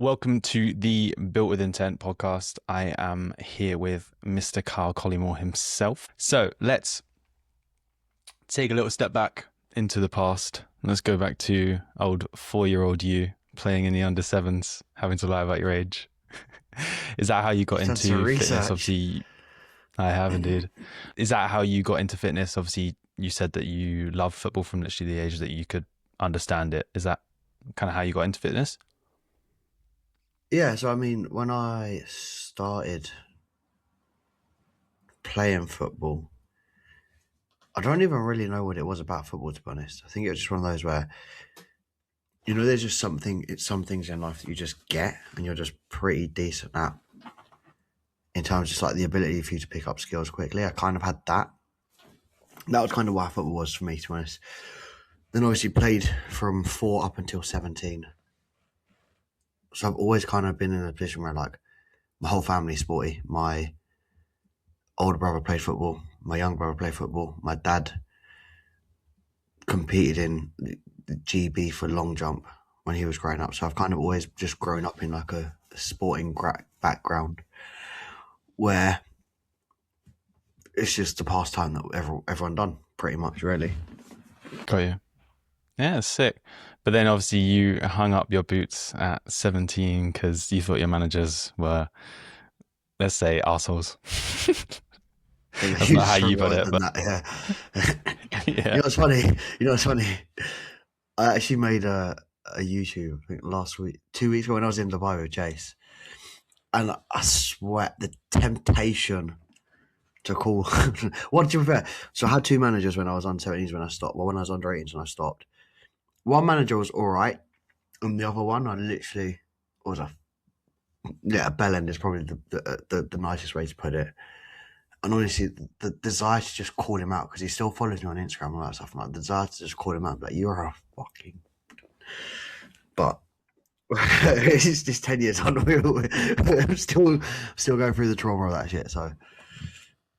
Welcome to the Built with Intent podcast. I am here with Mr. Kyle Collymore himself. So let's take a little step back into the past. Let's go back to old 4-year-old you playing in the under sevens, having to lie about your age. Is that how you got You've done some into fitness? research. Obviously, I have indeed. Is that how you got into fitness? Obviously, you said that you love football from literally the age that you could understand it. Is that kind of how you got into fitness? Yeah, so I mean, when I started playing football, I don't even really know what it was about football, to be honest. I think it was just one of those where, there's just it's some things in life that you just get and you're just pretty decent at in terms of just like the ability for you to pick up skills quickly. I kind of had that. That was kind of why football was for me, to be honest. Then obviously played from 4 up until 17. So I've always kind of been in a position where like my whole family's sporty. My older brother played football. My young brother played football. My dad competed in the GB for long jump when he was growing up. So I've kind of always just grown up in like a sporting background where it's just a pastime that everyone done pretty much, really. Got you. Yeah, it's sick. But then obviously you hung up your boots at 17 because you thought your managers were, let's say, assholes. That's not how you put it, but that, yeah. yeah. What's funny? What's funny? I actually made a YouTube, I think last week, 2 weeks ago when I was in Dubai with Jace. And I swear the temptation to call. What did you prefer? So I had 2 managers when I was under 17s when I stopped. Well, when I was under 18s when I stopped. One manager was all right. And the other one, I literally was a bell end is probably the nicest way to put it. And honestly, the desire to just call him out, because he still follows me on Instagram and all that stuff. And like, the desire to just call him out, like, you're a fucking. But it's just 10 years on. I'm still going through the trauma of that shit. So,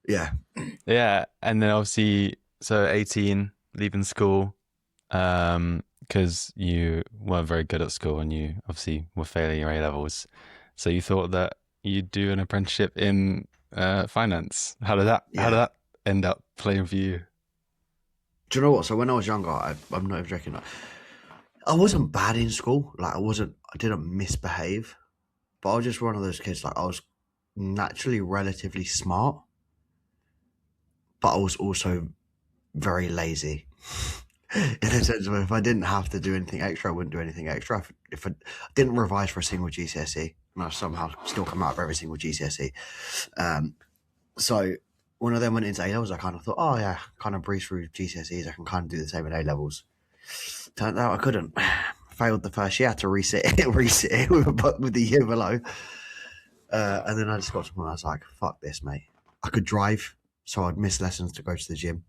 yeah. Yeah. And then obviously, so 18, leaving school, because you weren't very good at school and you obviously were failing your A levels. So you thought that you'd do an apprenticeship in finance. How did that end up playing for you? Do you know what? So when I was younger, I'm not even joking. I wasn't bad in school. Like I didn't misbehave, but I was just one of those kids. Like I was naturally relatively smart, but I was also very lazy. In the sense of if I didn't have to do anything extra, I wouldn't do anything extra. If I didn't revise for a single GCSE, and I somehow still come out of every single GCSE. So when I then went into A levels, I kind of thought, oh yeah, kind of breeze through GCSEs. I can kind of do the same in A levels. Turned out I couldn't. Failed the first year, had to resit it with the year below. And then I just got to the point where I was like, fuck this, mate. I could drive, so I'd miss lessons to go to the gym.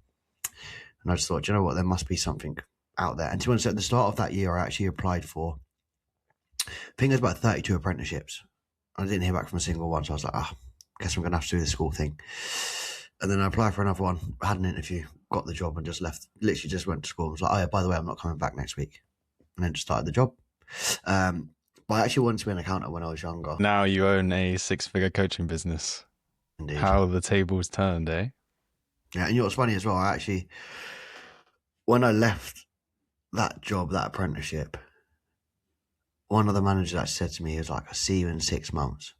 And I just thought, you know what, there must be something out there. And to be honest, at the start of that year, I actually applied for, I think there's about 32 apprenticeships. I didn't hear back from a single one, so I was like, guess I'm going to have to do the school thing. And then I applied for another one, had an interview, got the job and just left, literally just went to school. I was like, oh yeah, by the way, I'm not coming back next week. And then just started the job. But I actually wanted to be an accountant when I was younger. Now you own a 6-figure coaching business. Indeed. How the tables turned, eh? Yeah, and you know what's funny as well, when I left that job, that apprenticeship, one of the managers actually said to me, he was like, I'll see you in 6 months.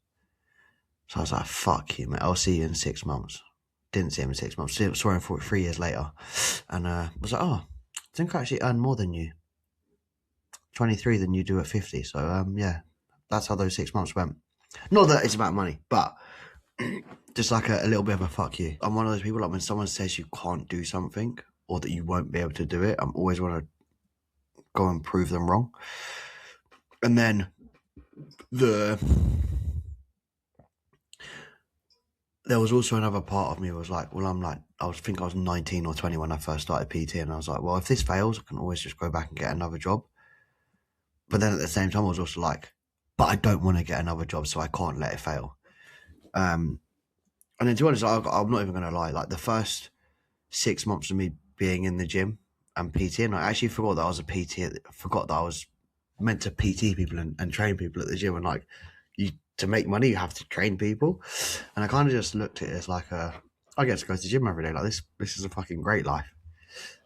So I was like, fuck you, mate, I'll see you in 6 months. Didn't see him in 6 months. Saw him for 3 years later. And I was like, I think I actually earn more than you. 23 than you do at 50. So, yeah, that's how those 6 months went. Not that it's about money, but just like a little bit of a fuck you. I'm one of those people, like when someone says you can't do something or that you won't be able to do it, I'm always want to go and prove them wrong. And then there was also another part of me was like, well, I think I was 19 or 20 when I first started PT, and I was like, well, if this fails, I can always just go back and get another job. But then at the same time, I was also like, but I don't want to get another job, so I can't let it fail. And then to be honest, I'm not even going to lie, like the first 6 months of me being in the gym and PT, and I actually forgot that I was a PT, forgot that I was meant to PT people and train people at the gym, and like to make money you have to train people. And I kind of just looked at it as like I get to go to the gym every day. Like this is a fucking great life.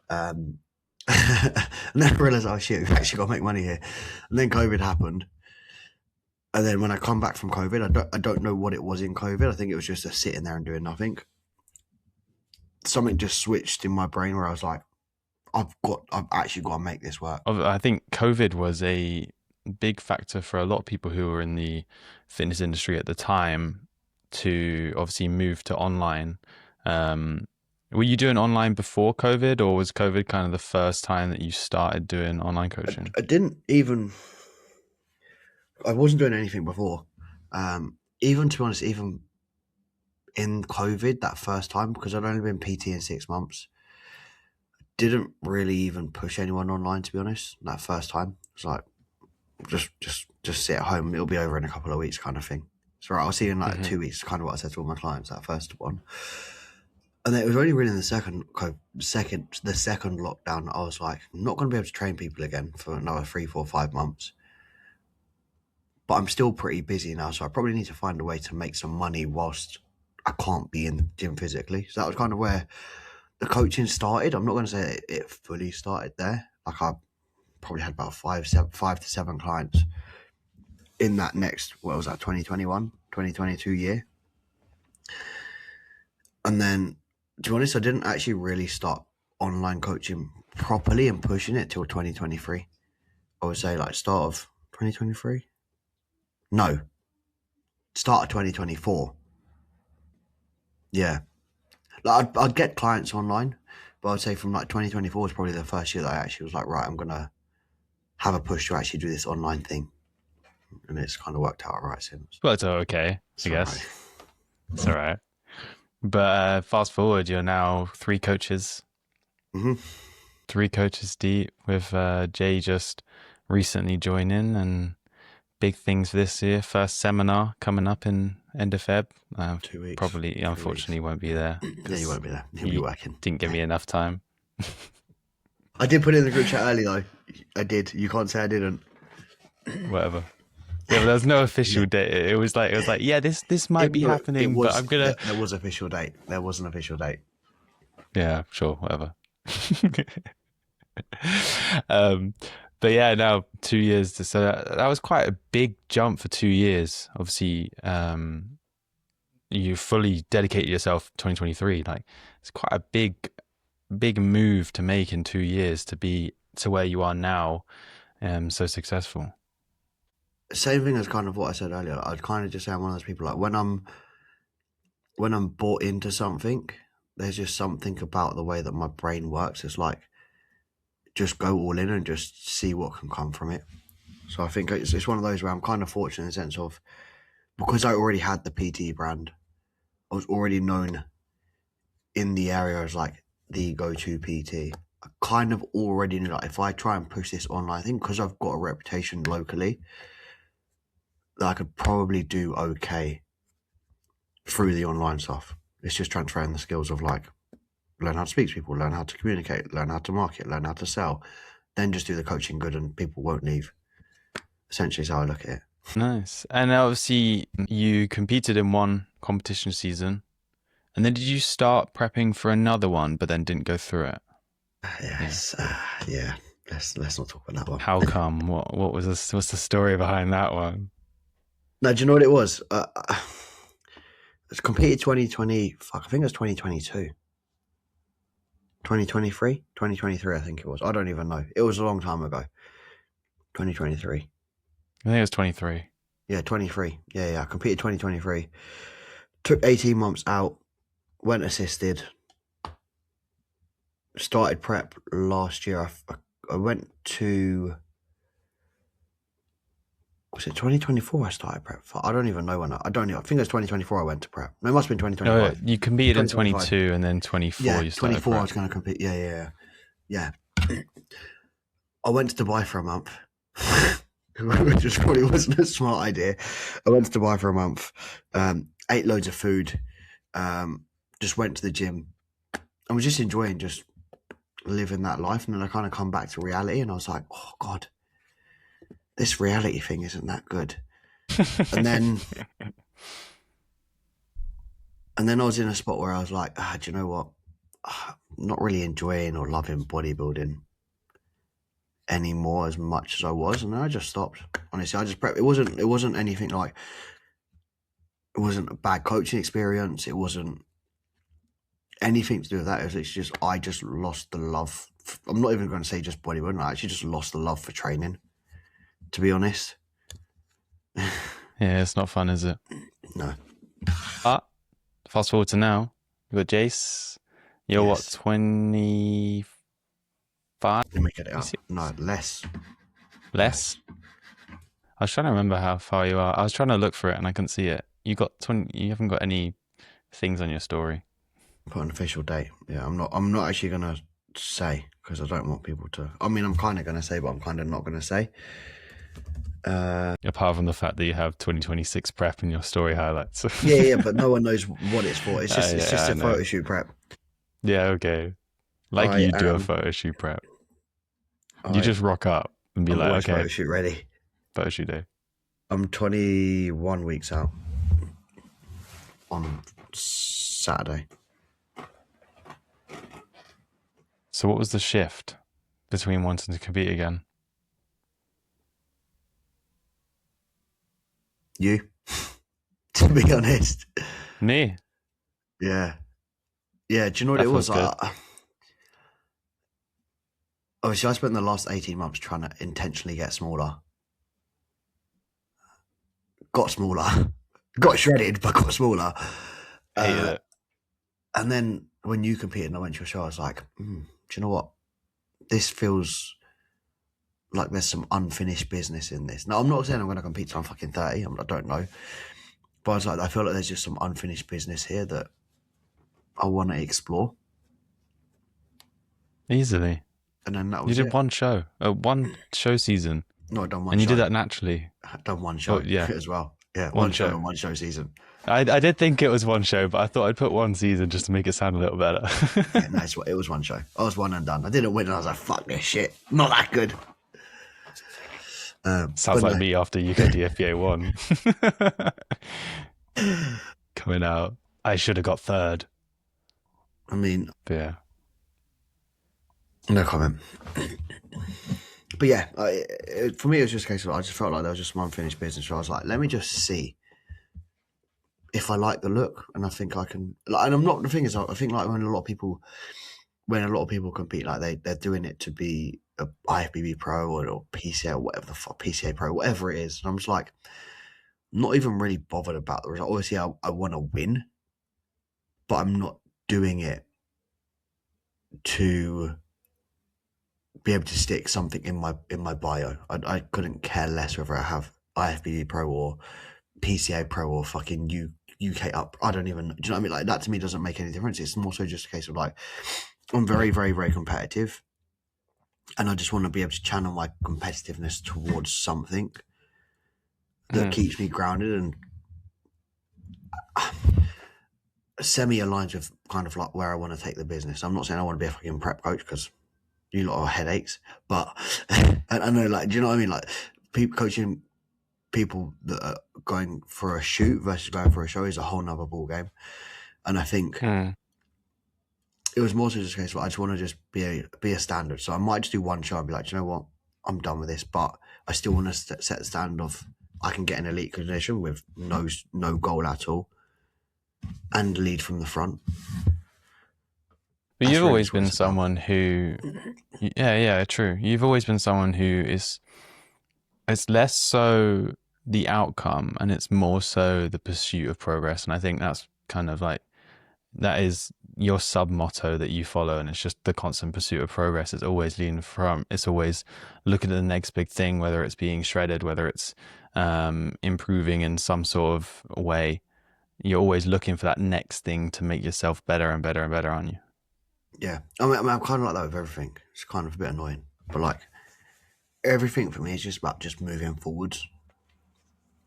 And then I realized, oh shit, we've actually got to make money here. And then COVID happened. And then when I come back from COVID, I don't know what it was in COVID. I think it was just a sitting there and doing nothing. Something just switched in my brain where I was like, I've actually got to make this work. I think COVID was a big factor for a lot of people who were in the fitness industry at the time to obviously move to online. Were you doing online before COVID, or was COVID kind of the first time that you started doing online coaching? I wasn't doing anything before. Even to be honest, even in COVID that first time, because I'd only been PT in 6 months, didn't really even push anyone online, to be honest. That first time, it was like, just sit at home. It'll be over in a couple of weeks, kind of thing. So right, I'll see you in like 2 weeks. Kind of what I said to all my clients that first one. And then it was only really in the second lockdown I was like, I'm not going to be able to train people again for another 3, 4, 5 months. But I'm still pretty busy now, so I probably need to find a way to make some money whilst I can't be in the gym physically. So that was kind of where the coaching started. I'm not going to say it fully started there. Like I probably had about 5 to 7 clients in that next, what was that, 2021, 2022 year. And then, to be honest, I didn't actually really start online coaching properly and pushing it till 2023. I would say like start of 2023. No, start of 2024. Yeah. Like I'd get clients online, but I'd say from like 2024 was probably the first year that I actually was like, right, I'm going to have a push to actually do this online thing. And it's kind of worked out all right since. Well, it's okay, I guess. It's all right. But fast forward, you're now 3 coaches. 3 coaches deep, with Jay just recently joining, and big things for this year. First seminar coming up in end of Feb. 2 weeks. Probably, unfortunately, won't be there. Yeah, you won't be there. You'll be working. Didn't give me enough time. I did put it in the group chat early though. I did. You can't say I didn't. Whatever. Yeah, but there's no official date. It was like, yeah, this might be happening, but I'm gonna. There was an official date. There was an official date. Yeah, sure, whatever. But yeah, now 2 years. So that was quite a big jump for 2 years. Obviously, you fully dedicated yourself 2023. Like, it's quite a big move to make in 2 years to be to where you are now, so successful. Same thing as kind of what I said earlier. I'd kind of just say I'm one of those people, like when I'm bought into something, there's just something about the way that my brain works. It's like, just go all in and just see what can come from it. So I think it's one of those where I'm kind of fortunate in the sense of, because I already had the PT brand, I was already known in the area as like the go-to PT. I kind of already knew, like, if I try and push this online thing, because I've got a reputation locally, that I could probably do okay through the online stuff. It's just transferring the skills of like, learn how to speak to people, learn how to communicate, learn how to market, learn how to sell, then just do the coaching good and people won't leave. Essentially is how I look at it. Nice. And obviously you competed in one competition season, and then did you start prepping for another one but then didn't go through it? Yes. Yeah. Let's not talk about that one. How come? What's the story behind that one? No, do you know what it was? It's competed 2020. I think it was 2022. 2023? 2023, I think it was. I don't even know. It was a long time ago. 2023. I think it was 23. Yeah, 23. Yeah. I competed 2023. Took 18 months out. Went assisted. Started prep last year. I went to... Was it 2024 I started prep? I don't even know when. I think it was 2024 I went to prep. No, it must have been 2025. No, you competed in 22 and then 24 you started 24 prep. I was going to compete. Yeah. I went to Dubai for a month, which probably wasn't a smart idea. I went to Dubai for a month, ate loads of food, just went to the gym. I was just enjoying just living that life. And then I kind of come back to reality and I was like, oh God, this reality thing isn't that good. And then I was in a spot where I was like, do you know what? I'm not really enjoying or loving bodybuilding anymore as much as I was, and then I just stopped. Honestly, I just prepped. It wasn't anything like, it wasn't a bad coaching experience. It wasn't anything to do with that. It's just I just lost the love. I'm not even going to say just bodybuilding. I actually just lost the love for training, to be honest. Yeah, it's not fun, is it? No. But fast forward to now, you got Jace. You're what, Yes. 25? Let me get it up. No, less. Less? I was trying to remember how far you are. I was trying to look for it and I couldn't see it. You haven't got any things on your story. Put an official date. Yeah, I'm not actually gonna say, because I don't want people to. I mean, I'm kind of gonna say, but I'm kind of not gonna say. Apart from the fact that you have 2026 prep in your story highlights. Yeah, but no one knows what it's for. It's just I a know. photo shoot prep. Yeah, okay. Like you do a photo shoot prep. You just rock up and be I'm like, always okay, photo shoot ready. photo shoot day. I'm 21 weeks out on Saturday. So what was the shift between wanting to compete again? You, to be honest. Me? Yeah. Do you know what it was? Obviously, I spent the last 18 months trying to intentionally get smaller. Got smaller. Got shredded, but got smaller. Hated it. And then when you competed and I went to your show, I was like, do you know what? This feels like there's some unfinished business in this. Now, I'm not saying I'm going to compete till I'm fucking 30. I don't know. But I was like, I feel like there's just some unfinished business here that I want to explore. Easily. And then that was You did one show season. No, I done one show. And you did that naturally. I done one show as well. Yeah, one show and one show season. I did think it was one show, but I thought I'd put one season just to make it sound a little better. Yeah, no, it was one show. I was one and done. I didn't win and I was like, fuck this shit. Not that good. Sounds like me after UK DFBA 1. Coming out. I should have got third. I mean... Yeah. No comment. But yeah, for me, it was just a case of I just felt like there was just some unfinished business. So I was like, let me just see if I like the look, and I think I can. And I'm not. The thing is, I think like when a lot of people compete, like they're doing it to be a IFBB pro or PCA or whatever the fuck, PCA pro, whatever it is. And I'm just like, not even really bothered about the result. Obviously, I want to win, but I'm not doing it to be able to stick something in my bio. I couldn't care less whether I have IFBB pro or PCA pro or fucking UK up. I don't even know. Do you know what I mean? Like that to me doesn't make any difference. It's more so just a case of like, I'm very, very, very competitive, and I just want to be able to channel my competitiveness towards something that keeps me grounded and semi aligns with kind of like where I want to take the business. I'm not saying I want to be a fucking prep coach because you lot are headaches, but I know, like, do you know what I mean? Like, coaching people that are going for a shoot versus going for a show is a whole nother ball game. And I think it was more so just a case where I just want to just be a standard. So I might just do one show and be like, do you know what? I'm done with this, but I still want to set the standard of I can get an elite condition with no goal at all and lead from the front. But you've always been someone who, true. You've always been someone who it's less so the outcome and it's more so the pursuit of progress. And I think that's kind of like, that is your sub motto that you follow. And it's just the constant pursuit of progress. It's always leading from, it's always looking at the next big thing, whether it's being shredded, whether it's improving in some sort of way. You're always looking for that next thing to make yourself better and better and better, aren't you? Yeah, I mean, I'm kind of like that with everything. It's kind of a bit annoying, but like everything for me is just about just moving forwards.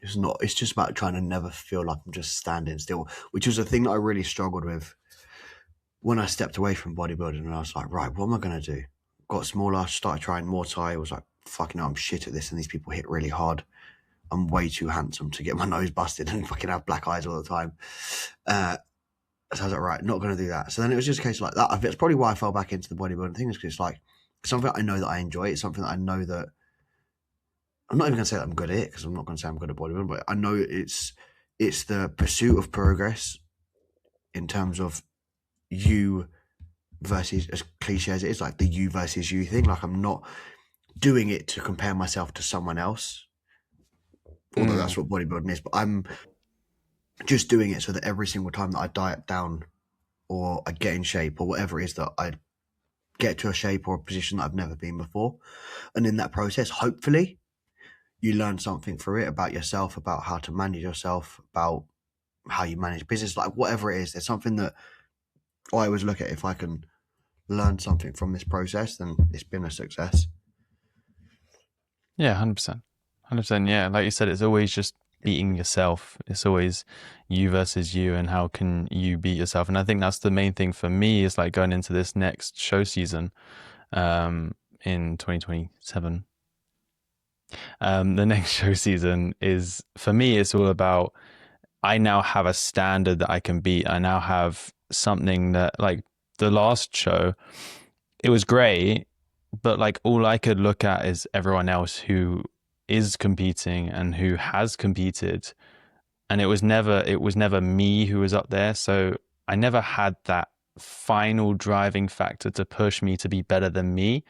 It's just about trying to never feel like I'm just standing still, which was a thing that I really struggled with when I stepped away from bodybuilding. And I was like, right, what am I going to do? Got smaller, started trying more Thai. Was like, fucking hell, I'm shit at this and these people hit really hard. I'm way too handsome to get my nose busted and fucking have black eyes all the time. So I was like, right, not going to do that. So then it was just a case of like that. It's probably why I fell back into the bodybuilding thing, is because it's like something I know that I enjoy. It's something that I know that I'm not even going to say that I'm good at it, because I'm not going to say I'm good at bodybuilding, but I know it's the pursuit of progress in terms of you versus, as cliche as it is, like the you versus you thing. Like I'm not doing it to compare myself to someone else, although that's what bodybuilding is, but I'm just doing it so that every single time that I diet down or I get in shape or whatever it is, that I get to a shape or a position that I've never been before. And in that process, hopefully you learn something through it about yourself, about how to manage yourself, about how you manage business, like whatever it is. There's something that I always look at. If I can learn something from this process, then it's been a success. Yeah, 100%. 100%. Yeah, like you said, it's always just beating yourself. It's always you versus you, and how can you beat yourself? And I think that's the main thing for me, is like going into this next show season in 2027. The next show season is, for me, it's all about, I now have a standard that I can beat. I now have something that, like the last show, it was great, but like all I could look at is everyone else who is competing and who has competed, and it was never me who was up there. So I never had that final driving factor to push me to be better than me.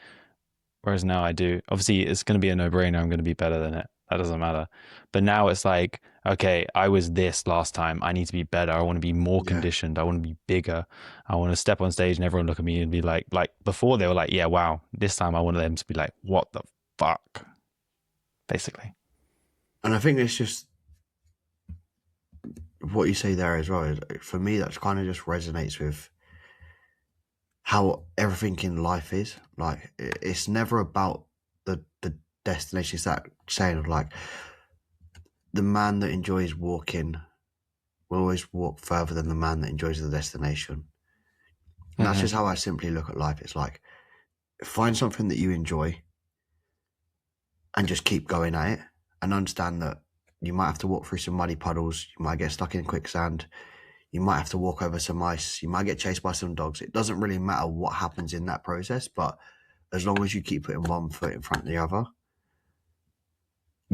Whereas now I do. Obviously, it's going to be a no-brainer. I'm going to be better than it. That doesn't matter. But now it's like, okay, I was this last time. I need to be better. I want to be more conditioned. I want to be bigger. I want to step on stage and everyone look at me and be like before they were like, yeah, wow. This time I wanted them to be like, what the fuck? Basically. And I think it's just what you say there as well. For me, that's kind of just resonates with how everything in life is. Like, it's never about the destination. It's that saying of like, the man that enjoys walking will always walk further than the man that enjoys the destination. And that's just how I simply look at life. It's like, find something that you enjoy and just keep going at it, and understand that you might have to walk through some muddy puddles. You might get stuck in quicksand. You might have to walk over some ice. You might get chased by some dogs. It doesn't really matter what happens in that process, but as long as you keep putting one foot in front of the other,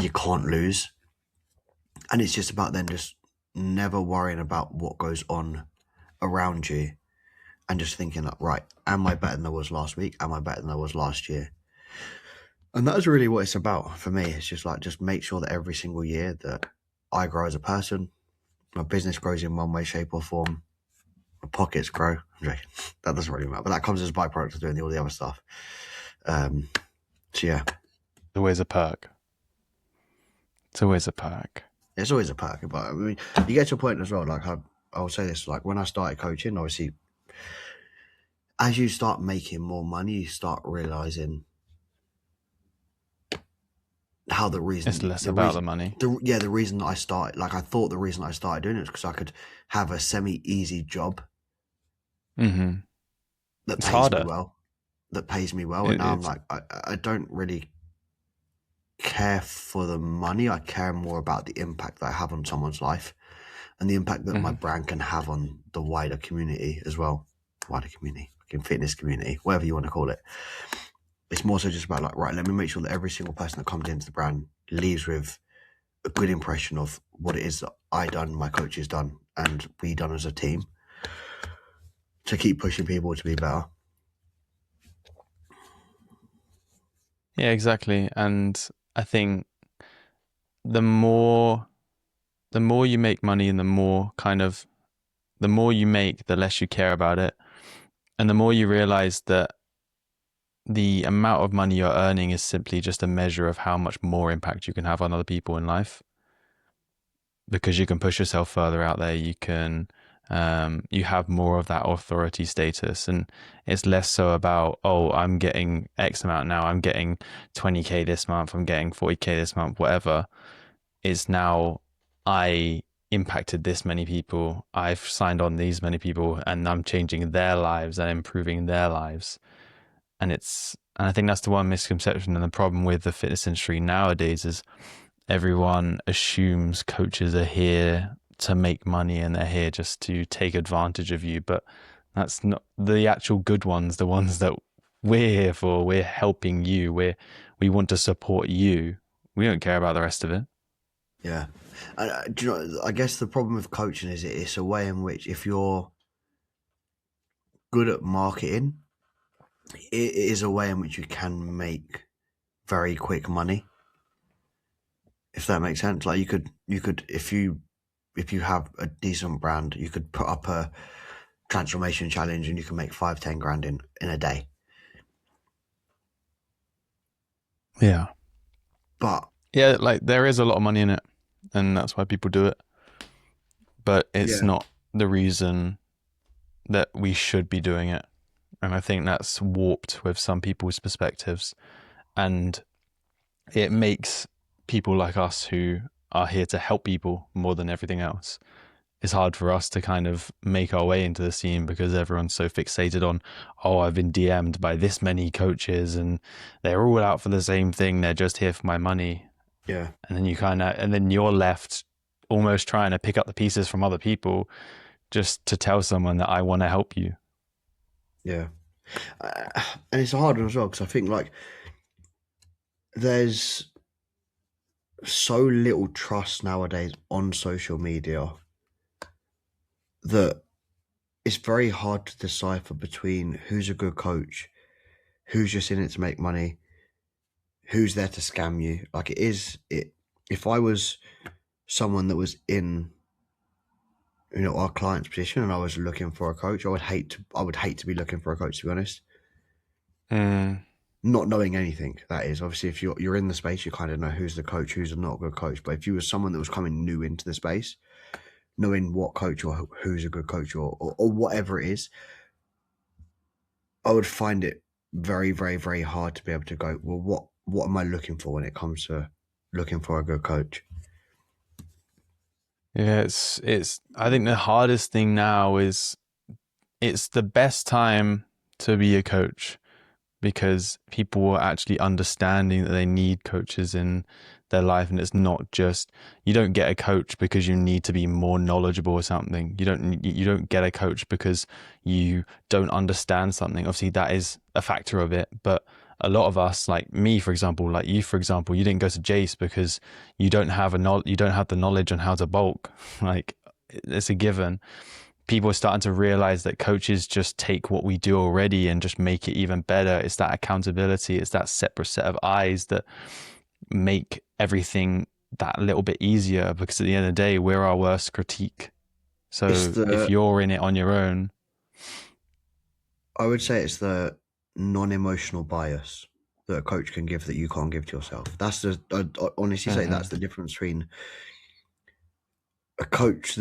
you can't lose. And it's just about then just never worrying about what goes on around you, and just thinking like, right, am I better than I was last week? Am I better than I was last year? And that's really what it's about for me. It's just like, just make sure that every single year that I grow as a person, my business grows in one way, shape or form, my pockets grow. That doesn't really matter, but that comes as a byproduct of doing all the other stuff. So yeah. It's always a perk. It's always a perk. It's always a perk, but I mean, you get to a point as well, like I will say this, like when I started coaching, obviously, as you start making more money, you start realizing how the reason it's less about the money. The reason that I started, like I thought the reason I started doing it was because I could have a semi-easy job that pays me well, and now I'm like, I don't really care for the money. I care more about the impact that I have on someone's life, and the impact that my brand can have on the wider community as well. Wider community, fitness community, whatever you want to call it. It's more so just about like, right, let me make sure that every single person that comes into the brand leaves with a good impression of what it is that I done, my coaches done, and we done as a team, to keep pushing people to be better. Yeah, exactly. And I think the more you make money, and the more you make, the less you care about it. And the more you realize that the amount of money you're earning is simply just a measure of how much more impact you can have on other people in life, because you can push yourself further out there. You can, you have more of that authority status, and it's less so about, oh, I'm getting X amount now, I'm getting 20K this month, I'm getting 40K this month, whatever. It's now, I impacted this many people, I've signed on these many people, and I'm changing their lives and improving their lives. And it's And I think that's the one misconception and the problem with the fitness industry nowadays is everyone assumes coaches are here to make money and they're here just to take advantage of you. But that's not the actual good ones, the ones that we're here for. We're helping you. We want to support you. We don't care about the rest of it. Yeah. And do you know, I guess the problem with coaching is it's a way in which if you're good at marketing, it is a way in which you can make very quick money. If that makes sense. Like you could if you have a decent brand, you could put up a transformation challenge and you can make 5-10 grand in a day. Yeah. But Yeah, like there is a lot of money in it, and that's why people do it. But it's yeah, not the reason that we should be doing it. And I think that's warped with some people's perspectives. And it makes people like us who are here to help people more than everything else. It's hard for us to kind of make our way into the scene because everyone's so fixated on, oh, I've been DM'd by this many coaches and they're all out for the same thing. They're just here for my money. yeah, And then you're left almost trying to pick up the pieces from other people just to tell someone that I want to help you. yeah. And it's a hard one as well because I think like there's so little trust nowadays on social media that it's very hard to decipher between who's a good coach, who's just in it to make money, who's there to scam you. Like if I was someone that was in our client's position and I was looking for a coach, I would hate to be looking for a coach, to be honest. Not knowing anything, that is. Obviously, if you're in the space, you kind of know who's the coach, who's not a good coach. But if you were someone that was coming new into the space, knowing what coach or who's a good coach or whatever it is, I would find it very, very, very hard to be able to go, well, what am I looking for when it comes to looking for a good coach? Yeah, I think the hardest thing now is it's the best time to be a coach because people are actually understanding that they need coaches in their life, and it's not just you don't get a coach because you need to be more knowledgeable or something. You don't get a coach because you don't understand something. Obviously that is a factor of it, but a lot of us, like me for example, like you for example, you didn't go to Jace because you don't have the knowledge on how to bulk. Like it's a given. People are starting to realize that coaches just take what we do already and just make it even better. It's that accountability. It's that separate set of eyes that make everything that little bit easier, because at the end of the day, we're our worst critique. So if you're in it on your own, I would say it's the non-emotional bias that a coach can give that you can't give to yourself. That's I honestly say that's the difference between a coach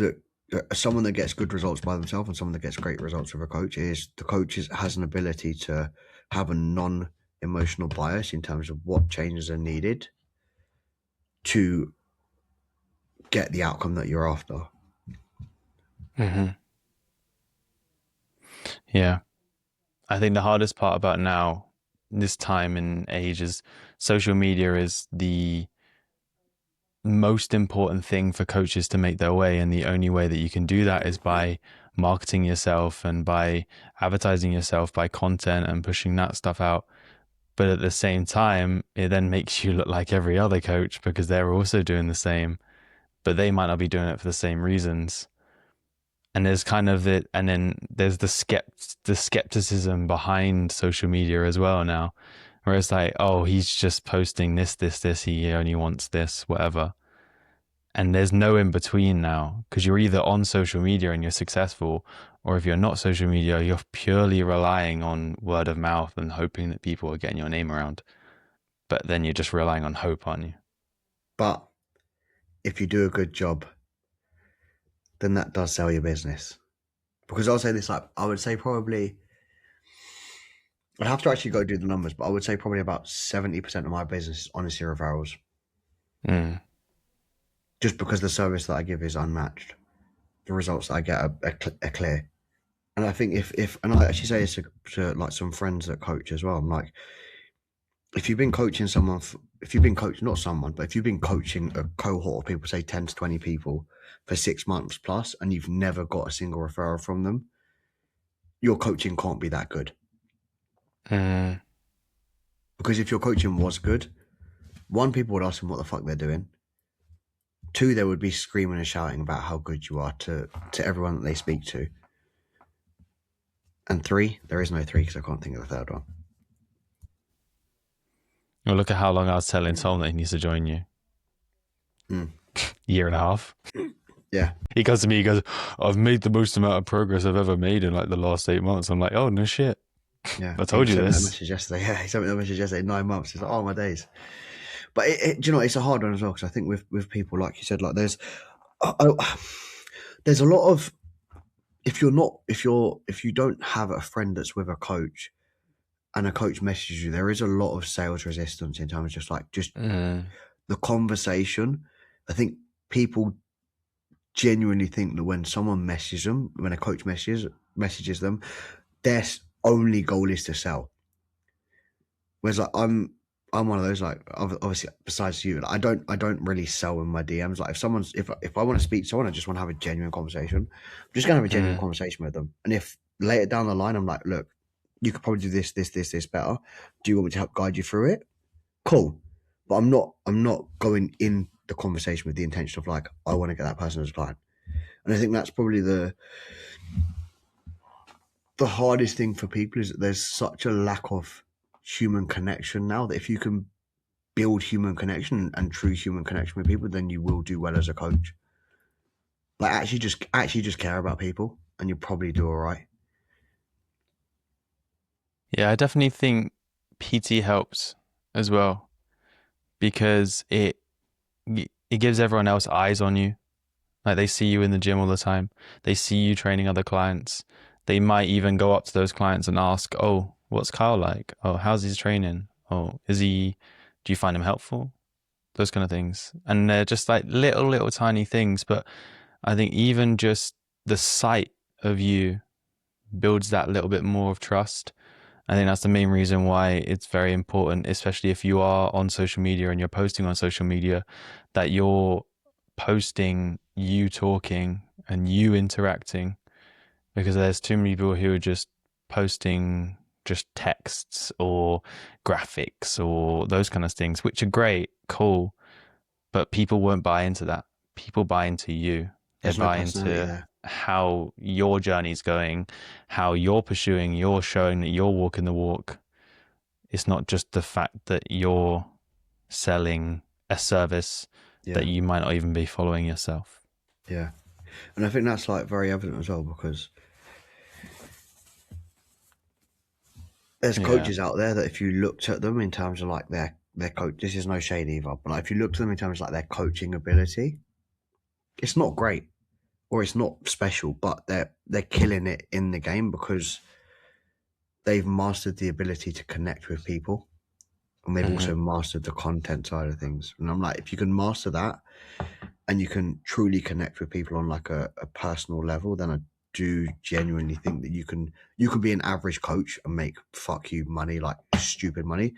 someone that gets good results by themselves and someone that gets great results with a coach. Is the coach has an ability to have a non-emotional bias in terms of what changes are needed to get the outcome that you're after. Yeah. I think the hardest part about now, this time and age, is social media is the most important thing for coaches to make their way. And the only way that you can do that is by marketing yourself and by advertising yourself, by content and pushing that stuff out. But at the same time, it then makes you look like every other coach because they're also doing the same, but they might not be doing it for the same reasons. And there's kind of it, and then there's the skepticism behind social media as well now, where it's like, oh, he's just posting this, he only wants this, whatever. And there's no in between now, because you're either on social media and you're successful, or if you're not social media, you're purely relying on word of mouth and hoping that people are getting your name around. But then you're just relying on hope, aren't you? But if you do a good job, then that does sell your business. Because I'll say this, like, I would say probably, I'd have to actually go do the numbers, but I would say probably about 70% of my business is honestly referrals. Just because the service that I give is unmatched. The results that I get are clear. And I think and I actually say this to like some friends that coach as well. I'm like, if you've been coaching someone, if you've been coaching, not someone, but if you've been coaching a cohort of people, say 10 to 20 people for 6 months plus, and you've never got a single referral from them, your coaching can't be that good. Because if your coaching was good, one, people would ask them what the fuck they're doing. Two, they would be screaming and shouting about how good you are to everyone that they speak to. And three, there is no three because I can't think of the third one. Well, look at how long I was telling Tom that he needs to join you. Year and a half. Yeah. He comes to me, he goes, I've made the most amount of progress I've ever made in like the last 8 months. I'm like, oh, no shit. Yeah. I told you this. He sent me this. that message yesterday. Yeah, he sent me that message yesterday, 9 months. It's like, oh, my days. But do you know, it's a hard one as well, because I think with people, like you said, like there's a lot of, if you don't have a friend that's with a coach and a coach messages you, there is a lot of sales resistance in terms of just the conversation. I think people genuinely think that when someone messages them, when a coach messages them, their only goal is to sell. Whereas like I'm one of those, like, obviously besides you, I don't really sell in my DMs. Like if I want to speak to someone, I just want to have a genuine conversation. I'm just gonna have a genuine conversation with them. And if later down the line I'm like, look, you could probably do this better. Do you want me to help guide you through it? Cool. But I'm not going in the conversation with the intention of like, I want to get that person as a client. And I think that's probably the hardest thing for people, is that there's such a lack of human connection now, that if you can build human connection and true human connection with people, then you will do well as a coach. Like actually just care about people and you'll probably do all right. Yeah, I definitely think PT helps as well, because it gives everyone else eyes on you. Like they see you in the gym all the time. They see you training other clients. They might even go up to those clients and ask, oh, what's Kyle like? Oh, how's his training? Oh, do you find him helpful? Those kind of things. And they're just like little tiny things. But I think even just the sight of you builds that little bit more of trust. I think that's the main reason why it's very important, especially if you are on social media and you're posting on social media, that you're posting you talking and you interacting, because there's too many people who are just posting just texts or graphics or those kind of things, which are great, cool, but people won't buy into that. People buy into you. They There's no buy personality into there. how your journey's going, how you're pursuing, you're showing that you're walking the walk. It's not just the fact that you're selling a service that you might not even be following yourself. Yeah. And I think that's like very evident as well, because there's coaches out there that if you looked at them in terms of like their coach, this is no shade either, but like if you looked at them in terms of like their coaching ability, it's not great or it's not special, but they're killing it in the game because they've mastered the ability to connect with people, and they've also mastered the content side of things. And I'm like, if you can master that and you can truly connect with people on like a personal level, then I do genuinely think that you can be an average coach and make fuck you money, like stupid money,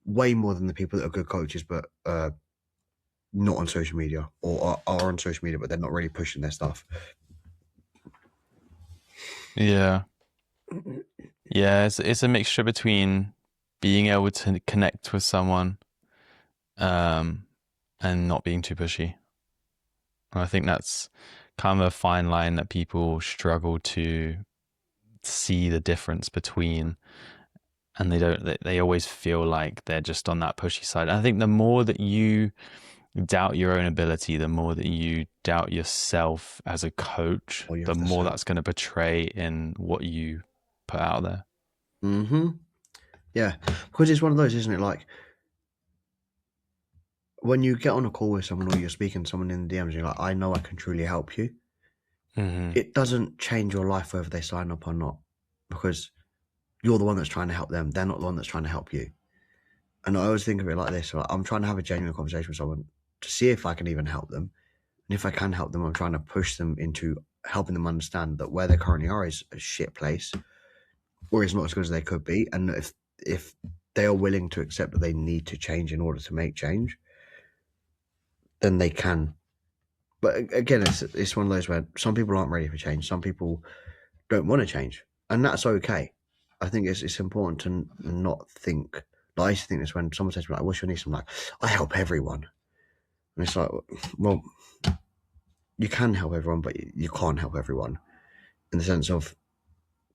way more than the people that are good coaches but not on social media, or are on social media but they're not really pushing their stuff. Yeah, it's a mixture between being able to connect with someone and not being too pushy. And I think that's kind of a fine line that people struggle to see the difference between, and they always feel like they're just on that pushy side. I think the more that you doubt your own ability, the more that you doubt yourself as a coach, the more that's going to portray in what you put out there. Yeah, because it's one of those, isn't it? Like when you get on a call with someone or you're speaking to someone in the DMs, you're like, I know I can truly help you. It doesn't change your life whether they sign up or not, because you're the one that's trying to help them. They're not the one that's trying to help you. And I always think of it like this. Like, I'm trying to have a genuine conversation with someone to see if I can even help them. And if I can help them, I'm trying to push them into helping them understand that where they currently are is a shit place, or is not as good as they could be. And if they are willing to accept that they need to change in order to make change, then they can. But again, it's one of those where some people aren't ready for change. Some people don't want to change, and that's okay. I think it's important to not think. Like, I used to think this when someone says to me, like, "What's your niche?" I'm like, "I help everyone," and it's like, well, you can help everyone, but you can't help everyone in the sense of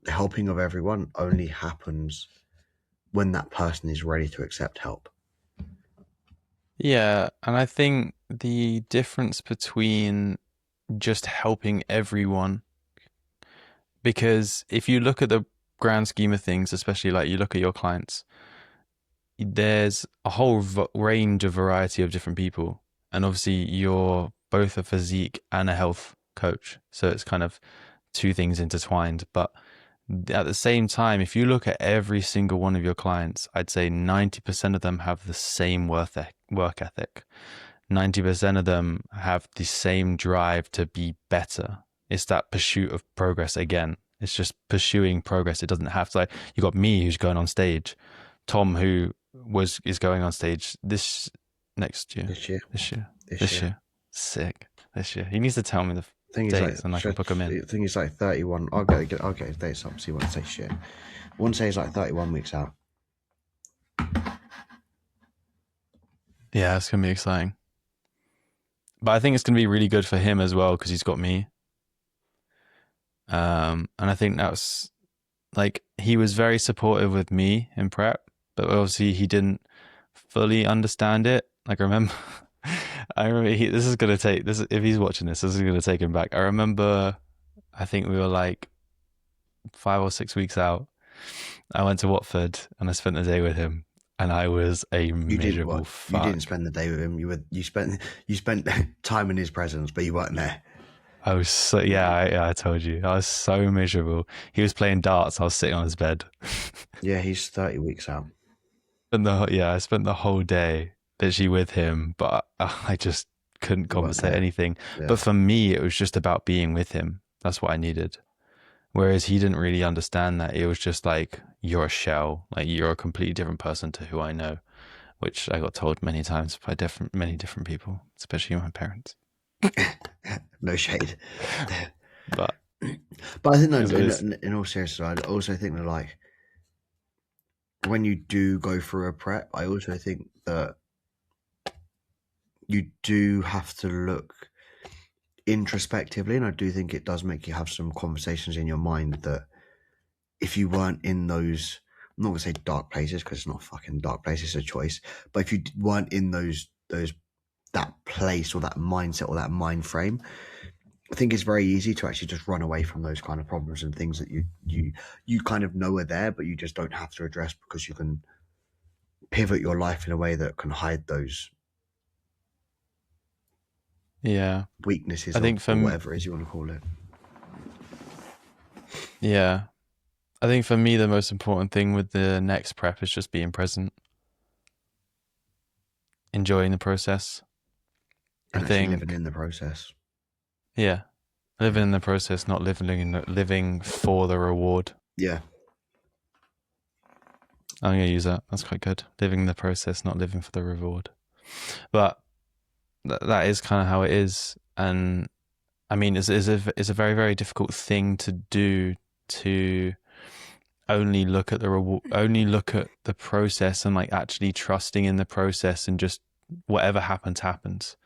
helping of everyone only happens when that person is ready to accept help. Yeah, and I think the difference between just helping everyone, because if you look at the grand scheme of things, especially like you look at your clients, there's a whole range of variety of different people. And obviously, you're both a physique and a health coach. So it's kind of two things intertwined. But at the same time, if you look at every single one of your clients, I'd say 90% of them have the same work ethic. 90% of them have the same drive to be better. It's that pursuit of progress again. It's just pursuing progress. It doesn't have to, like, you got me who's going on stage, Tom who is going on stage this next year. This year. This year. Sick. This year. He needs to tell me the Thing is, dates like, and I can book him in. I think it's like 31. I'll get his dates up. See what I say. Shit. One say it's like 31 weeks out. Yeah, it's gonna be exciting. But I think it's gonna be really good for him as well because he's got me. And I think that's, like, he was very supportive with me in prep, but obviously he didn't fully understand it. Like, I remember this is gonna take this, if he's watching this is gonna take him back. I remember, I think we were like 5 or 6 weeks out. I went to Watford and I spent the day with him, and I was a miserable fuck. You didn't spend the day with him. You spent time in his presence, but you weren't there. I was so, I told you. I was so miserable. He was playing darts. I was sitting on his bed. Yeah, he's 30 weeks out. I spent the whole day literally with him, but I just couldn't compensate anything. Yeah. But for me, it was just about being with him. That's what I needed. Whereas he didn't really understand that. It was just like, you're a shell. Like, you're a completely different person to who I know, which I got told many times by many different people, especially my parents. No shade. But I think that in all seriousness, I also think that, like, when you do go through a prep, I also think that you do have to look introspectively, and I do think it does make you have some conversations in your mind that if you weren't in those, I'm not gonna say dark places because it's not fucking dark place, it's a choice, but if you weren't in that place or that mindset or that mind frame, I think it's very easy to actually just run away from those kind of problems and things that you kind of know are there, but you just don't have to address because you can pivot your life in a way that can hide those weaknesses, I think, or whatever it is you want to call it. Yeah. I think for me, the most important thing with the next prep is just being present, enjoying the process. And I think living in the process. Yeah. Living in the process, not living for the reward. Yeah. I'm going to use that. That's quite good. Living in the process, not living for the reward. But that is kind of how it is. And I mean, it's a very, very difficult thing to do, to only look at the reward, only look at the process and, like, actually trusting in the process, and just whatever happens.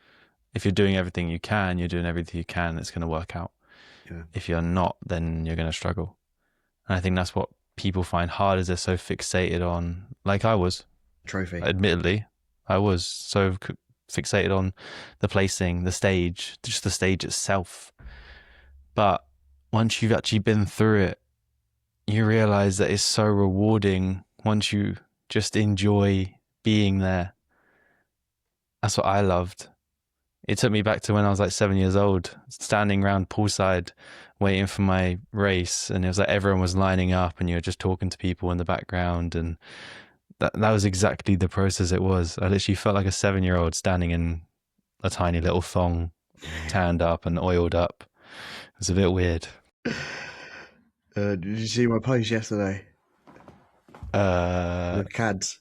If you're doing everything you can, it's going to work out. Yeah. If you're not, then you're going to struggle. And I think that's what people find hard, is they're so fixated on, like I was. Trophy. Admittedly, I was so fixated on the placing, the stage, just the stage itself. But once you've actually been through it, you realize that it's so rewarding once you just enjoy being there. That's what I loved. It took me back to when I was like 7 years old, standing around poolside waiting for my race, and it was like everyone was lining up and you're just talking to people in the background, and that was exactly the process it was. I literally felt like a 7-year-old standing in a tiny little thong, tanned up and oiled up. It was a bit weird. Did you see my post yesterday? With CADs.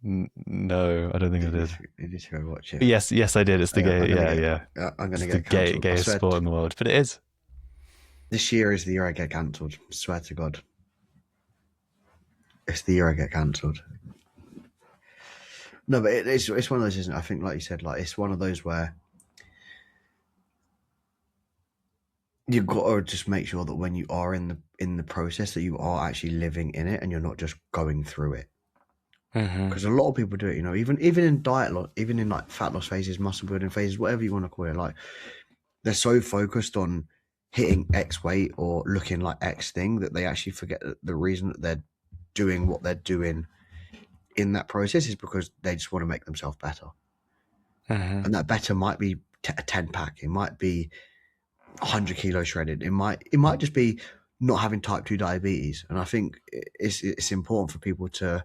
No, I don't think I did. You need to go watch it. Yes, I did. It's the gay. I'm It's gonna the get cancelled. I gayest swear, sport in the world, but it is. this year is the year I get cancelled. Swear to God, it's the year I get cancelled. No, but it's one of those, isn't it? I think, like you said, like it's one of those where you've got to just make sure that when you are in the process, that you are actually living in it and you're not just going through it. Because a lot of people do it, even in diet loss, even in like fat loss phases, muscle building phases, whatever you want to call it, like they're so focused on hitting X weight or looking like X thing that they actually forget that the reason that they're doing what they're doing in that process is because they just want to make themselves better. And that better might be a 10 pack. It might be 100 kilos shredded. It might just be not having type 2 diabetes. And I think it's important for people to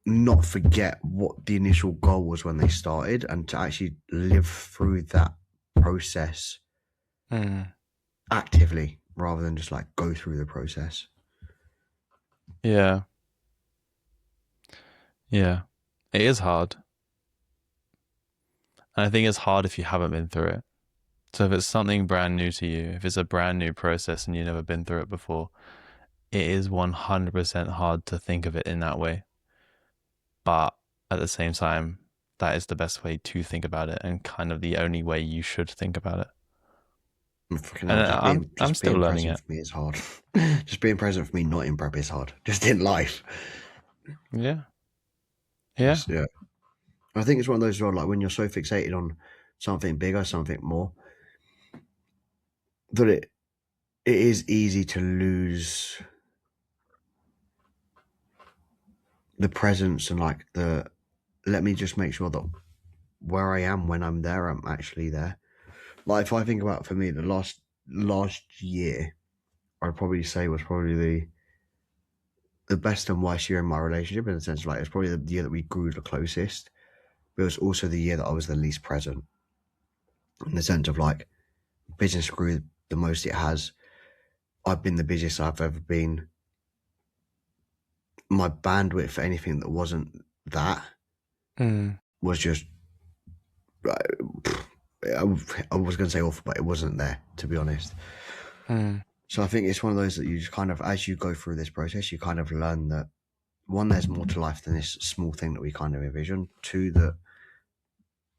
not forget what the initial goal was when they started and to actually live through that process actively rather than just like go through the process. Yeah. It is hard. And I think it's hard if you haven't been through it. So if it's something brand new to you, if it's a brand new process and you've never been through it before, it is 100% hard to think of it in that way. But at the same time, that is the best way to think about it and kind of the only way you should think about it. I'm still learning it. For me, it's hard. Just being present for me, not in prep, is hard. Just in life. Yeah. I think it's one of those as well, like when you're so fixated on something bigger, something more, that it is easy to lose the presence and like let me just make sure that where I am when I'm there, I'm actually there. Like if I think about, for me, the last year, I'd probably say was probably the best and worst year in my relationship, in the sense of like it's probably the year that we grew the closest, but it was also the year that I was the least present, in the sense of like business grew the most it has. I've been the busiest I've ever been. My bandwidth for anything that wasn't that was just, I was going to say awful, but it wasn't there, to be honest. So I think it's one of those that you just kind of, as you go through this process, you kind of learn that, one, there's more to life than this small thing that we kind of envision. Two, that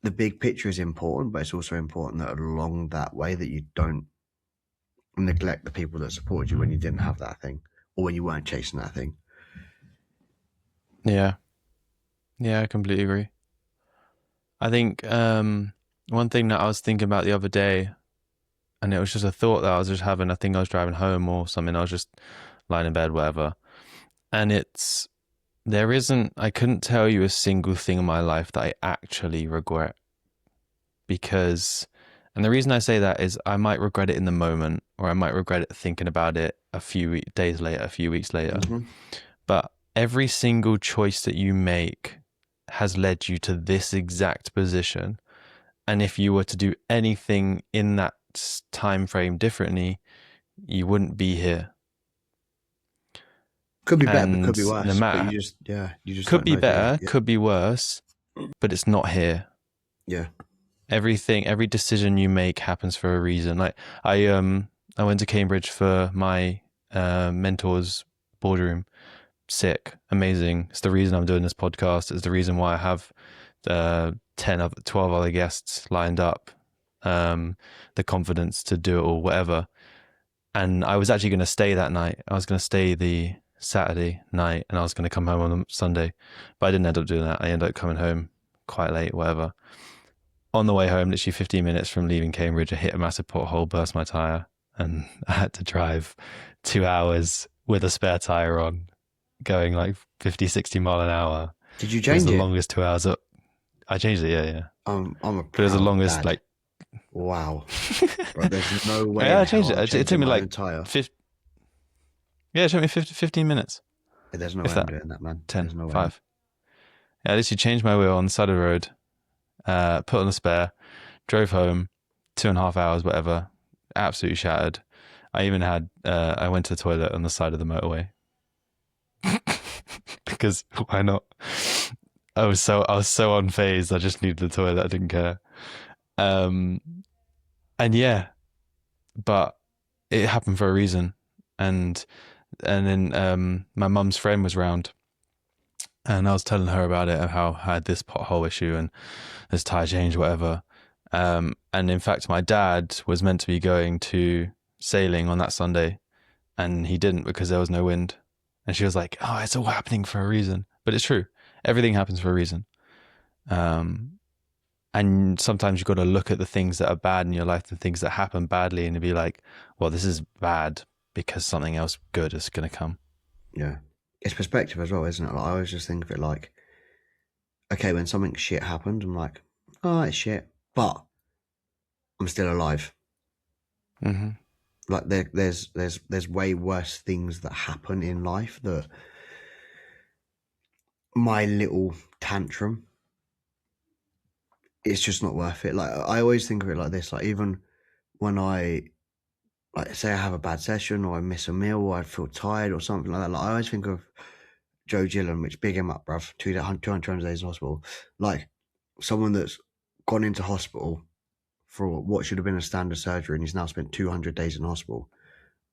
the big picture is important, but it's also important that along that way that you don't neglect the people that supported you when you didn't have that thing or when you weren't chasing that thing. Yeah, I completely agree. I think one thing that I was thinking about the other day, and it was just a thought that I was just having, I think I was driving home or something, I was just lying in bed, whatever, and I couldn't tell you a single thing in my life that I actually regret, because, and the reason I say that is I might regret it in the moment, or I might regret it thinking about it a few days later, a few weeks later, but every single choice that you make has led you to this exact position. And if you were to do anything in that time frame differently, you wouldn't be here. Could be better, but could be worse. No matter, but you just could be better, could be worse, but it's not here. Yeah. Every decision you make happens for a reason. Like I went to Cambridge for my mentor's boardroom. Sick, amazing. It's the reason I'm doing this podcast. It's the reason why I have 12 other guests lined up, the confidence to do it all, whatever. And I was actually going to stay that night. I was going to stay the Saturday night and I was going to come home on the Sunday, but I didn't end up doing that. I ended up coming home quite late, whatever. On the way home, literally 15 minutes from leaving Cambridge, I hit a massive pothole, burst my tire, and I had to drive 2 hours with a spare tire on, going like 50, 60 mile an hour. Did you change it? It was the longest 2 hours up. I changed it, yeah. I'm a But it was the longest, dad. like... Wow. Bro, there's no way. Yeah, I changed it. It took me like... it took me 15 minutes. There's no way I'm doing that, man. 10, no 5. Yeah, I literally changed my wheel on the side of the road, put on the spare, drove home, 2.5 hours, whatever. Absolutely shattered. I even had... I went to the toilet on the side of the motorway. because why not? I was so unfazed. I just needed the toilet. I didn't care. And yeah, but it happened for a reason. And then my mum's friend was round, and I was telling her about it, and how I had this pothole issue and this tire change, whatever. And in fact, my dad was meant to be going to sailing on that Sunday, and he didn't because there was no wind. And she was like, "Oh, it's all happening for a reason." But it's true. Everything happens for a reason. And sometimes you've got to look at the things that are bad in your life, the things that happen badly, and be like, well, this is bad because something else good is going to come. Yeah. It's perspective as well, isn't it? Like, I always just think of it like, okay, when something shit happened, I'm like, oh, it's shit, but I'm still alive. Mm-hmm. Like there's way worse things that happen in life that my little tantrum, it's just not worth it. Like, I always think of it like this, like, even when I, like, say I have a bad session or I miss a meal or I feel tired or something like that, like, I always think of Joe Gillen, which, big him up, bruv, 200 days in hospital. Like, someone that's gone into hospital for what should have been a standard surgery and he's now spent 200 days in hospital.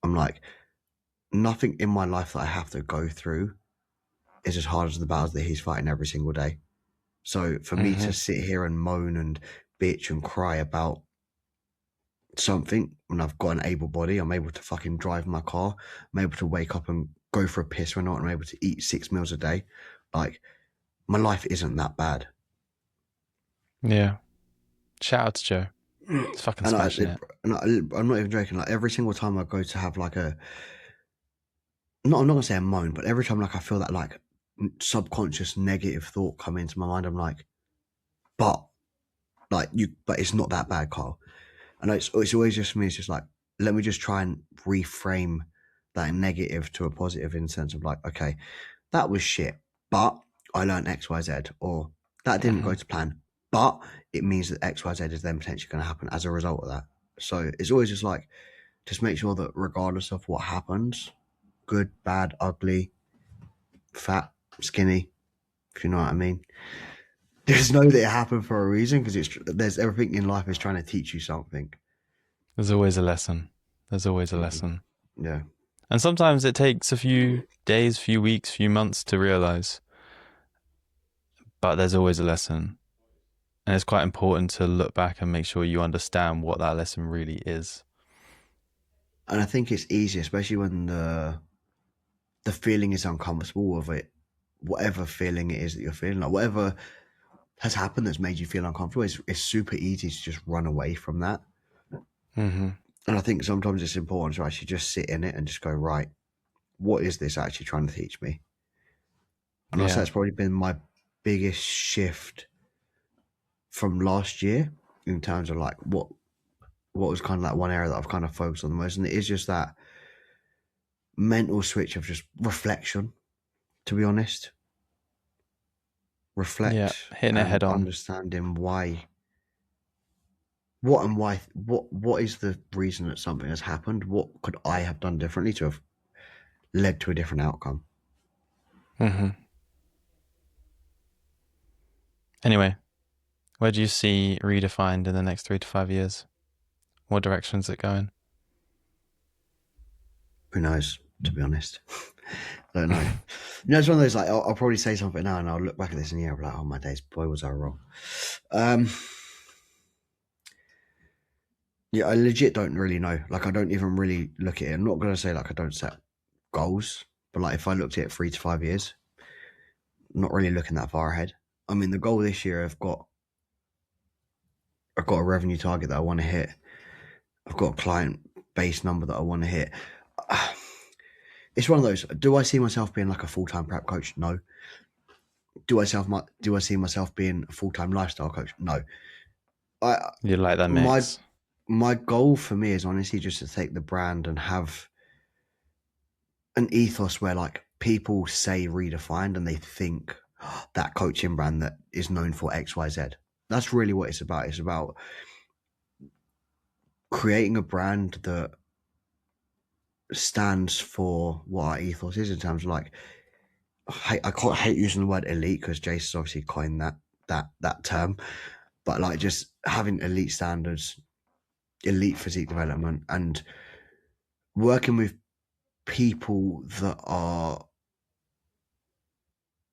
I'm like, nothing in my life that I have to go through is as hard as the battles that he's fighting every single day. So for me to sit here and moan and bitch and cry about something when I've got an able body, I'm able to fucking drive my car, I'm able to wake up and go for a piss when I'm able to eat 6 meals a day. Like, my life isn't that bad. Yeah. Shout out to Joe. He's fucking smashing it. And I'm not even joking. Like, every single time I go to have like a, I'm not gonna say a moan, but every time, like, I feel that like subconscious negative thought come into my mind, I'm like, but it's not that bad, Carl. And it's always just for me, it's just like, let me just try and reframe that negative to a positive, in the sense of like, okay, that was shit, but I learned X, Y, Z, or that didn't go to plan, but it means that X, Y, Z is then potentially going to happen as a result of that. So it's always just like, just make sure that regardless of what happens, good, bad, ugly, fat, skinny, if you know what I mean, just know that it happened for a reason, because there's everything in life is trying to teach you something. There's always a lesson. There's always a lesson. Yeah. And sometimes it takes a few days, few weeks, few months to realize. But there's always a lesson. And it's quite important to look back and make sure you understand what that lesson really is. And I think it's easy, especially when the feeling is uncomfortable of it, whatever feeling it is that you're feeling, like whatever has happened that's made you feel uncomfortable, it's super easy to just run away from that. Mm-hmm. And I think sometimes it's important to actually just sit in it and just go, right, what is this actually trying to teach me? And I'd say that's probably been my biggest shift from last year, in terms of like what was kind of like one area that I've kind of focused on the most. And it is just that mental switch of just reflection, to be honest. Reflect hitting it and head on. understanding why, what is the reason that something has happened? What could I have done differently to have led to a different outcome? Mm-hmm. Anyway, where do you see R3defined in the next 3 to 5 years? What direction is it going? Who knows, to be honest. I don't know. It's one of those, like, I'll probably say something now and I'll look back at this and I'll be like, oh my days, boy, was I wrong. Yeah, I legit don't really know. Like, I don't even really look at it. I'm not going to say like I don't set goals, but like, if I looked at it 3 to 5 years, I'm not really looking that far ahead. I mean, the goal this year, I've got a revenue target that I want to hit. I've got a client base number that I want to hit. It's one of those. Do I see myself being like a full-time prep coach? No. Do I see myself being a full-time lifestyle coach? No. You like that mix? My goal for me is honestly just to take the brand and have an ethos where, like, people say R3defined and they think, oh, that coaching brand that is known for XYZ. That's really what it's about. It's about creating a brand that stands for what our ethos is, in terms of like, I quite hate using the word elite because Jason's obviously coined that term, but like just having elite standards, elite physique development, and working with people that are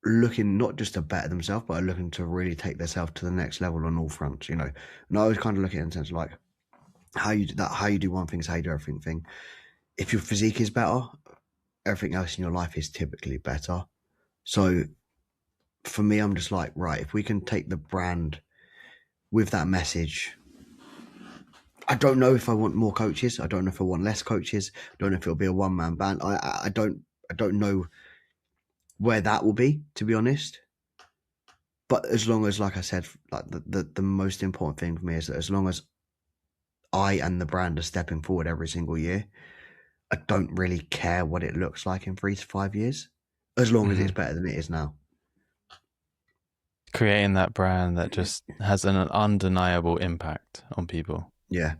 looking not just to better themselves, but are looking to really take themselves to the next level on all fronts, you know. And I always kind of look at it in terms of like how you do one thing is how you do everything. If your physique is better, everything else in your life is typically better. So for me, I'm just like, right, if we can take the brand with that message, I don't know if I want more coaches. I don't know if I want less coaches. I don't know if it'll be a one-man band. I don't know where that will be, to be honest. But as long as, like I said, like the most important thing for me is that as long as I and the brand are stepping forward every single year, I don't really care what it looks like in 3 to 5 years, as long as it's better than it is now. Creating that brand that just has an undeniable impact on people. Yeah.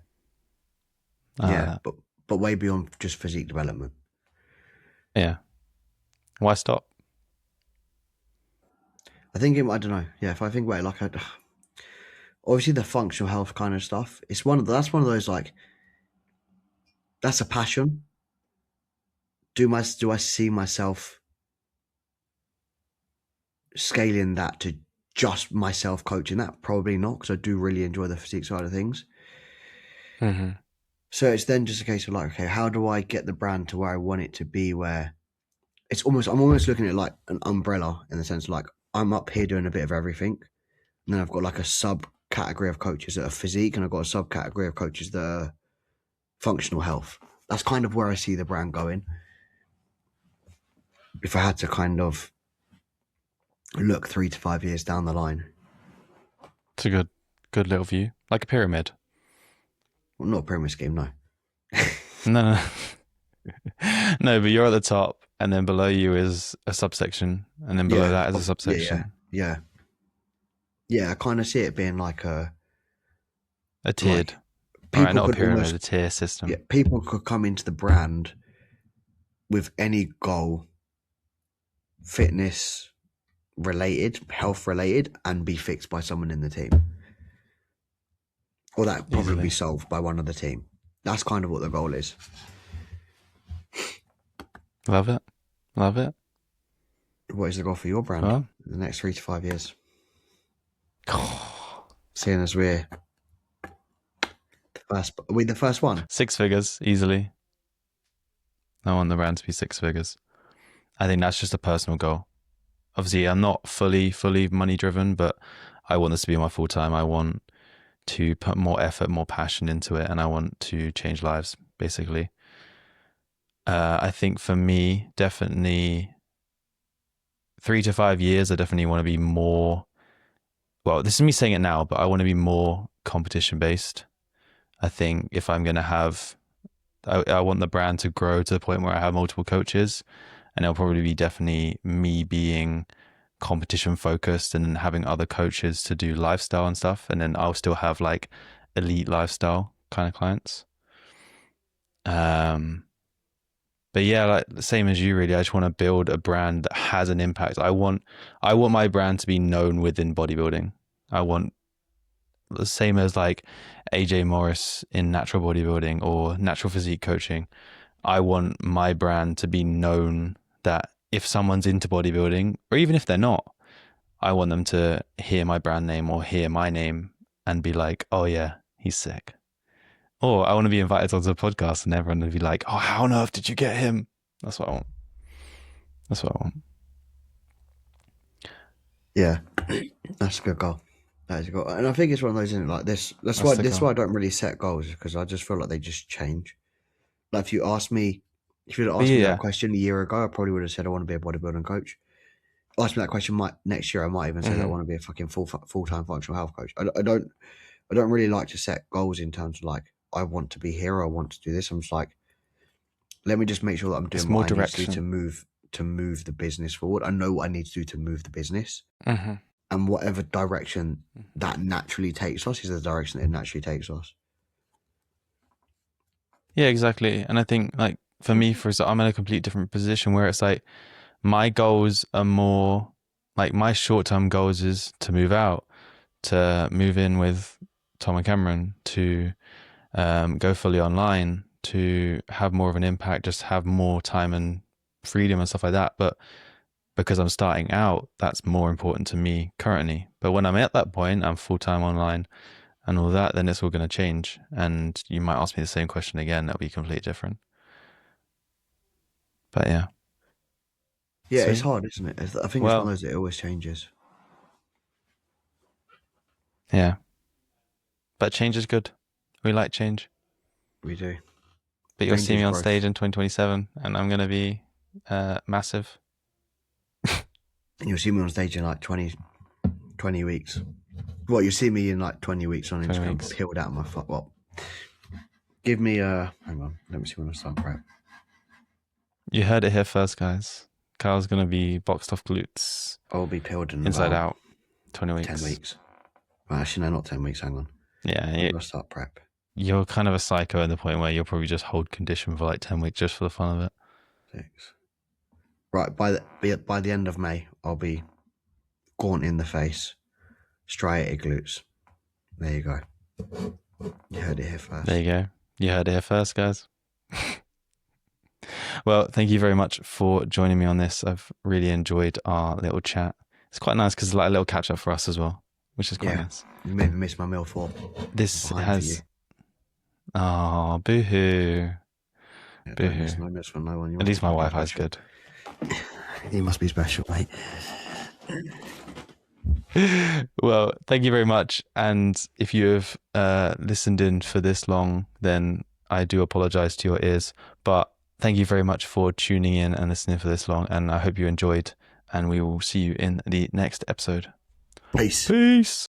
But way beyond just physique development. Yeah. Why stop? I think I don't know. Yeah, if I think about it, like obviously the functional health kind of stuff. That's one of those like that's a passion. Do I see myself scaling that to just myself coaching that? Probably not, because I do really enjoy the physique side of things. Mm-hmm. So it's then just a case of like, okay, how do I get the brand to where I want it to be? Where I'm almost looking at it like an umbrella in the sense of like I'm up here doing a bit of everything, and then I've got like a subcategory of coaches that are physique, and I've got a subcategory of coaches that are functional health. That's kind of where I see the brand going. If I had to kind of look 3 to 5 years down the line. It's a good little view. Like a pyramid. Well, not a pyramid scheme, no. No. No, but you're at the top, and then below you is a subsection, and then below that is a subsection. Yeah, I kind of see it being like a tiered. Like, all right, not a pyramid, a tier system. Yeah, people could come into the brand with any goal, fitness related, health related, and be fixed by someone in the team. Or that probably be solved by one of the team. That's kind of what the goal is. Love it. What is the goal for your brand in the next 3 to 5 years? Seeing as we're the first one? 6 figures, easily. I want the brand to be 6 figures. I think that's just a personal goal. Obviously, I'm not fully money driven, but I want this to be my full time. I want to put more effort, more passion into it, and I want to change lives, basically. I think for me, definitely 3 to 5 years, I definitely want to be more, well, this is me saying it now, but I want to be more competition based. I think if I'm going to have, I want the brand to grow to the point where I have multiple coaches, and it'll probably be definitely me being competition focused and then having other coaches to do lifestyle and stuff. And then I'll still have like elite lifestyle kind of clients. But yeah, like the same as you, really. I just want to build a brand that has an impact. I want my brand to be known within bodybuilding. I want the same as like AJ Morris in natural bodybuilding or natural physique coaching. I want my brand to be known that if someone's into bodybuilding, or even if they're not, I want them to hear my brand name or hear my name and be like, oh yeah, he's sick. Or I want to be invited onto a podcast and everyone would be like, oh, how on earth did you get him? That's what I want. Yeah, that's a good goal. That is a goal. And I think it's one of those, isn't it? Like this. That's why I don't really set goals, because I just feel like they just change. Like if you'd asked me that question a year ago, I probably would have said I want to be a bodybuilding coach. Ask me that question next year, I might even say that I want to be a fucking full-time functional health coach. I don't really like to set goals in terms of like, I want to be here, or I want to do this. I'm just like, let me just make sure that I'm doing what I need to do to move the business forward. I know what I need to do to move the business. And whatever direction that naturally takes us is the direction it naturally takes us. Yeah, exactly. And I think like for me, I'm in a complete different position where it's like, My goals are more like my short-term goals is to move out, to move in with Tom and Cameron, to go fully online, to have more of an impact, just have more time and freedom and stuff like that. But because I'm starting out, that's more important to me currently. But when I'm at that point, I'm full-time online and all that, then it's all going to change. And you might ask me the same question again. That'll be completely different. But yeah. Yeah, it's Sweet. hard, isn't it? I think it's one Well, of those that always changes. yeah. But change is good. We like change. We do. But you'll Change see is me on growth. stage in 2027 and I'm going to be massive. And you'll see me on stage in like 20 weeks. Well, you'll see me in like 20 weeks on 20 Instagram, weeks. peeled out of my foot. Well, give me hang on, let me see when I start prep. You heard it here first, guys. Kyle's going to be boxed off glutes I'll be peeled in inside about out 20 weeks. 10 weeks. Well, actually, no, not 10 weeks, hang on. Yeah, I'll start prep. you're kind of a psycho at the point where you'll probably just hold condition for like 10 weeks just for the fun of it. 6. Right, by the end of May, I'll be gaunt in the face, striated glutes. There you go. You heard it here first. There you go. You heard it here first, guys. Well, thank you very much for joining me on this. I've really enjoyed our little chat. It's quite nice because it's like a little catch up for us as well, which is quite nice. You made me miss my meal for This behind has. for Oh, boohoo. you. Boohoo. No miss for no one. At least my Wi-Fi is good. He must be special, mate. Well, thank you very much. And if you have listened in for this long, then I do apologize to your ears. But thank you very much for tuning in and listening for this long. And I hope you enjoyed. And we will see you in the next episode. Peace. Peace.